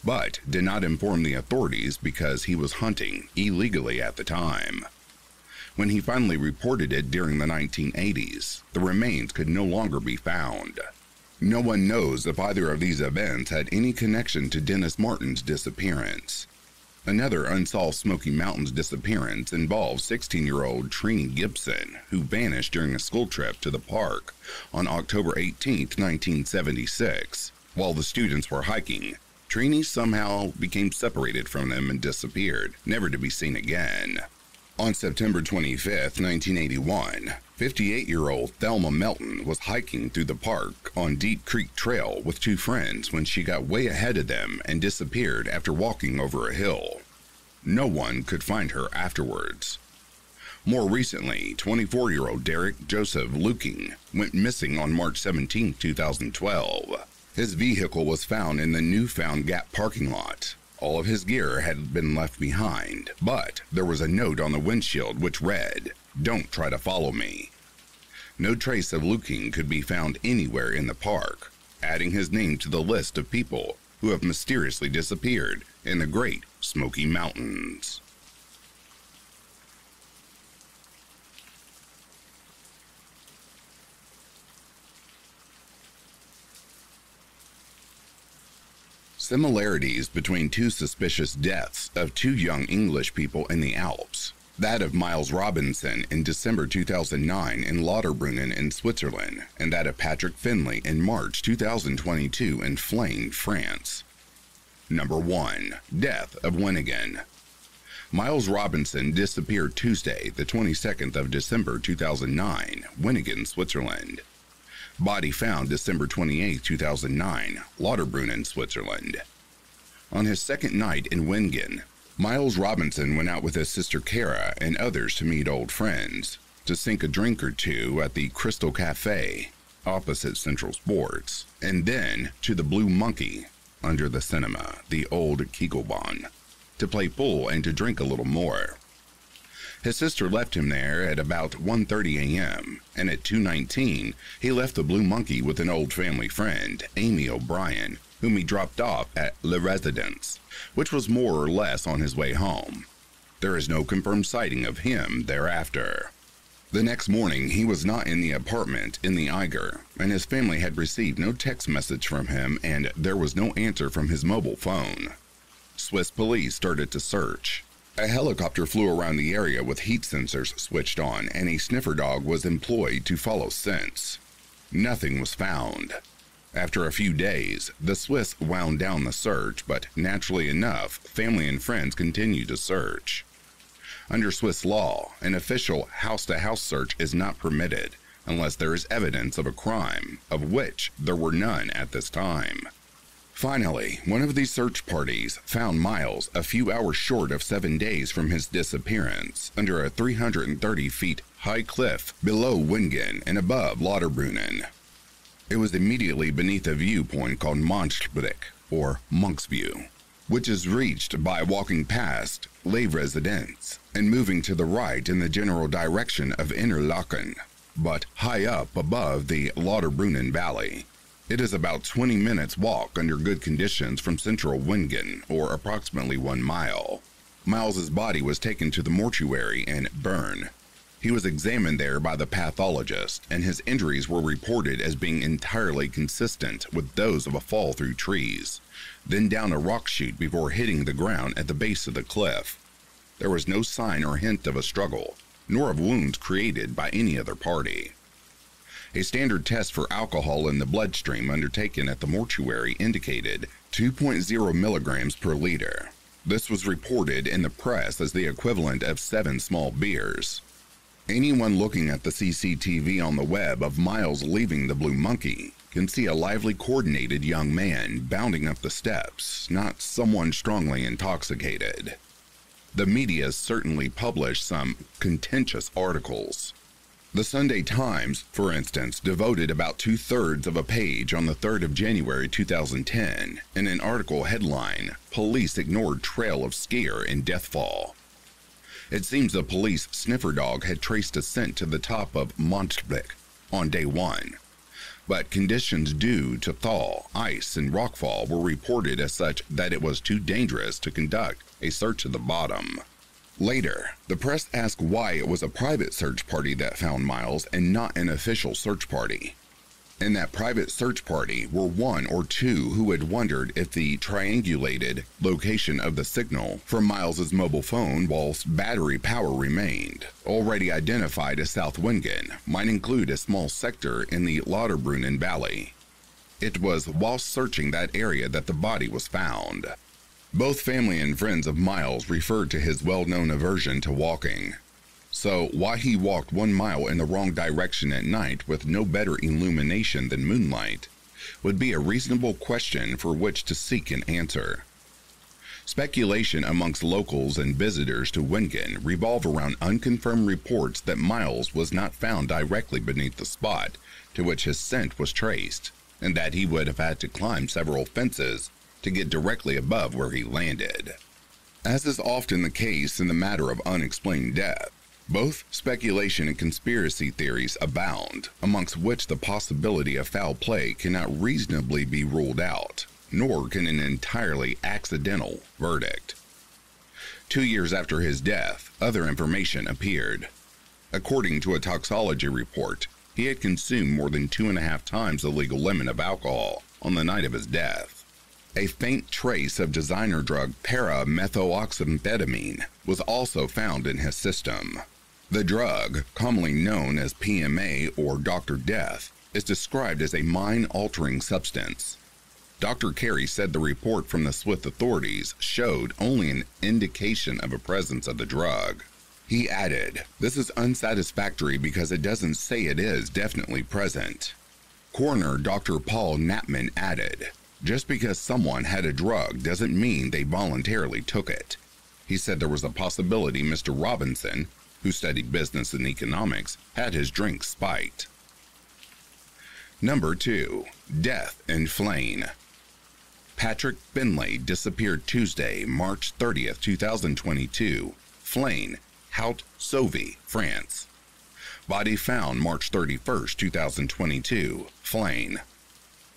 but did not inform the authorities because he was hunting illegally at the time. When he finally reported it during the 1980s, the remains could no longer be found. No one knows if either of these events had any connection to Dennis Martin's disappearance. Another unsolved Smoky Mountains disappearance involves 16-year-old Trini Gibson, who vanished during a school trip to the park on October 18, 1976. While the students were hiking, Trini somehow became separated from them and disappeared, never to be seen again. On September 25, 1981, 58-year-old Thelma Melton was hiking through the park on Deep Creek Trail with 2 friends when she got way ahead of them and disappeared after walking over a hill. No one could find her afterwards. More recently, 24-year-old Derek Joseph Luking went missing on March 17, 2012. His vehicle was found in the Newfound Gap parking lot. All of his gear had been left behind, but there was a note on the windshield which read, "Don't try to follow me." No trace of Luking could be found anywhere in the park, adding his name to the list of people who have mysteriously disappeared in the Great Smoky Mountains. Similarities between 2 suspicious deaths of 2 young English people in the Alps. That of Miles Robinson in December 2009 in Lauterbrunnen in Switzerland, and that of Patrick Finley in March 2022 in Flaine, France. Number 1. Death of Winnigan. Miles Robinson disappeared Tuesday, the 22nd of December 2009, Winnigan, Switzerland. Body found December 28, 2009, Lauterbrunnen, Switzerland. On his second night in Winnigan, Miles Robinson went out with his sister Kara and others to meet old friends, to sink a drink or 2 at the Crystal Cafe, opposite Central Sports, and then to the Blue Monkey, under the cinema, the old Kegelbahn, to play pool and to drink a little more. His sister left him there at about 1:30 a.m., and at 2:19, he left the Blue Monkey with an old family friend, Amy O'Brien, whom he dropped off at La Residence, which was more or less on his way home. There is no confirmed sighting of him thereafter. The next morning, he was not in the apartment in the Eiger, and his family had received no text message from him, and there was no answer from his mobile phone. Swiss police started to search. A helicopter flew around the area with heat sensors switched on, and a sniffer dog was employed to follow scents. Nothing was found. After a few days, the Swiss wound down the search, but naturally enough, family and friends continued to search. Under Swiss law, an official house-to-house search is not permitted unless there is evidence of a crime, of which there were none at this time. Finally, one of these search parties found Miles a few hours short of 7 days from his disappearance under a 330 feet high cliff below Winnigan and above Lauterbrunnen. It was immediately beneath a viewpoint called Monstblick, or Monk's View, which is reached by walking past Les Residence and moving to the right in the general direction of Interlaken, but high up above the Lauterbrunnen Valley. It is about 20 minutes walk under good conditions from central Wengen, or approximately 1 mile. Miles's body was taken to the mortuary in Bern. He was examined there by the pathologist, and his injuries were reported as being entirely consistent with those of a fall through trees, then down a rock chute before hitting the ground at the base of the cliff. There was no sign or hint of a struggle, nor of wounds created by any other party. A standard test for alcohol in the bloodstream undertaken at the mortuary indicated 2.0 milligrams per liter. This was reported in the press as the equivalent of 7 small beers. Anyone looking at the CCTV on the web of Miles leaving the Blue Monkey can see a lively, coordinated young man bounding up the steps, not someone strongly intoxicated. The media certainly published some contentious articles. The Sunday Times, for instance, devoted about 2/3 of a page on the 3rd of January 2010 in an article headline, "Police Ignored Trail of Skier in Deathfall." It seems the police sniffer dog had traced a scent to the top of Monstblick on day 1, but conditions due to thaw, ice, and rockfall were reported as such that it was too dangerous to conduct a search of the bottom. Later, the press asked why it was a private search party that found Miles and not an official search party. In that private search party were 1 or 2 who had wondered if the triangulated location of the signal from Miles's mobile phone whilst battery power remained, already identified as South Wengen, might include a small sector in the Lauterbrunnen Valley. It was whilst searching that area that the body was found. Both family and friends of Miles referred to his well-known aversion to walking. So why he walked 1 mile in the wrong direction at night with no better illumination than moonlight would be a reasonable question for which to seek an answer. Speculation amongst locals and visitors to Wengen revolve around unconfirmed reports that Miles was not found directly beneath the spot to which his scent was traced, and that he would have had to climb several fences to get directly above where he landed. As is often the case in the matter of unexplained death, both speculation and conspiracy theories abound, amongst which the possibility of foul play cannot reasonably be ruled out, nor can an entirely accidental verdict. 2 years after his death, other information appeared. According to a toxicology report, he had consumed more than 2.5 times the legal limit of alcohol on the night of his death. A faint trace of designer drug para-methoxamphetamine was also found in his system. The drug, commonly known as PMA or Dr. Death, is described as a mind-altering substance. Dr. Carey said the report from the Swiss authorities showed only an indication of a presence of the drug. He added, "This is unsatisfactory because it doesn't say it is definitely present." Coroner Dr. Paul Knapman added, "Just because someone had a drug doesn't mean they voluntarily took it." He said there was a possibility Mr. Robinson, who studied business and economics, had his drink spiked. Number 2. Death in Flaine. Patrick Finlay disappeared Tuesday, March 30th, 2022, Flaine, Haute-Sauvie, France. Body found March 31st, 2022, Flaine.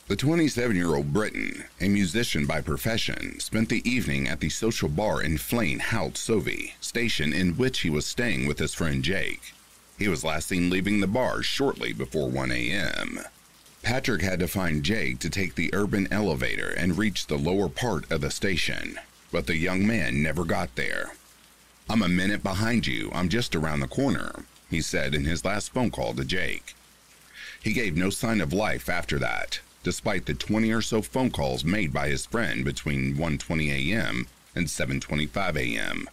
The 27-year-old Briton, a musician by profession, spent the evening at the social bar in Flaine, Haute-Sauvie, station in which he was staying with his friend Jake. He was last seen leaving the bar shortly before 1 a.m. Patrick had to find Jake to take the urban elevator and reach the lower part of the station, but the young man never got there. "I'm a minute behind you, I'm just around the corner," he said in his last phone call to Jake. He gave no sign of life after that, despite the 20 or so phone calls made by his friend between 1:20 a.m. and 7:25 a.m.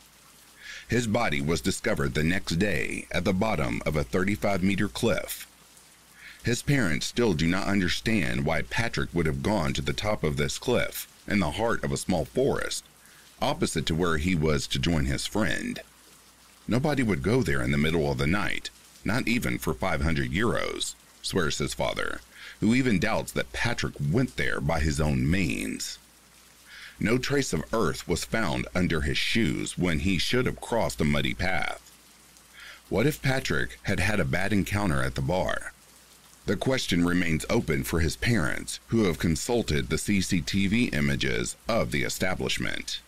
His body was discovered the next day at the bottom of a 35-meter cliff. His parents still do not understand why Patrick would have gone to the top of this cliff in the heart of a small forest, opposite to where he was to join his friend. Nobody would go there in the middle of the night, not even for 500 euros, swears his father, who even doubts that Patrick went there by his own means. No trace of earth was found under his shoes when he should have crossed a muddy path. What if Patrick had had a bad encounter at the bar? The question remains open for his parents, who have consulted the CCTV images of the establishment.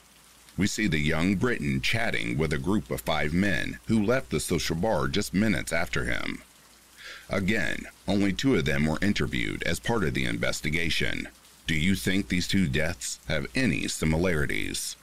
We see the young Briton chatting with a group of 5 men who left the social bar just minutes after him. Again, only 2 of them were interviewed as part of the investigation. Do you think these 2 deaths have any similarities?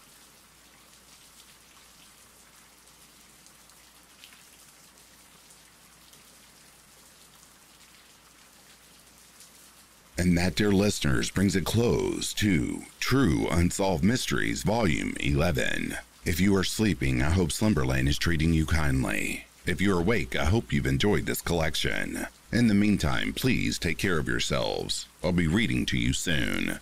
And that, dear listeners, brings a close to True Unsolved Mysteries, Volume 11. If you are sleeping, I hope Slumberland is treating you kindly. If you're awake, I hope you've enjoyed this collection. In the meantime, please take care of yourselves. I'll be reading to you soon.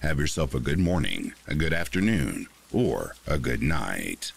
Have yourself a good morning, a good afternoon, or a good night.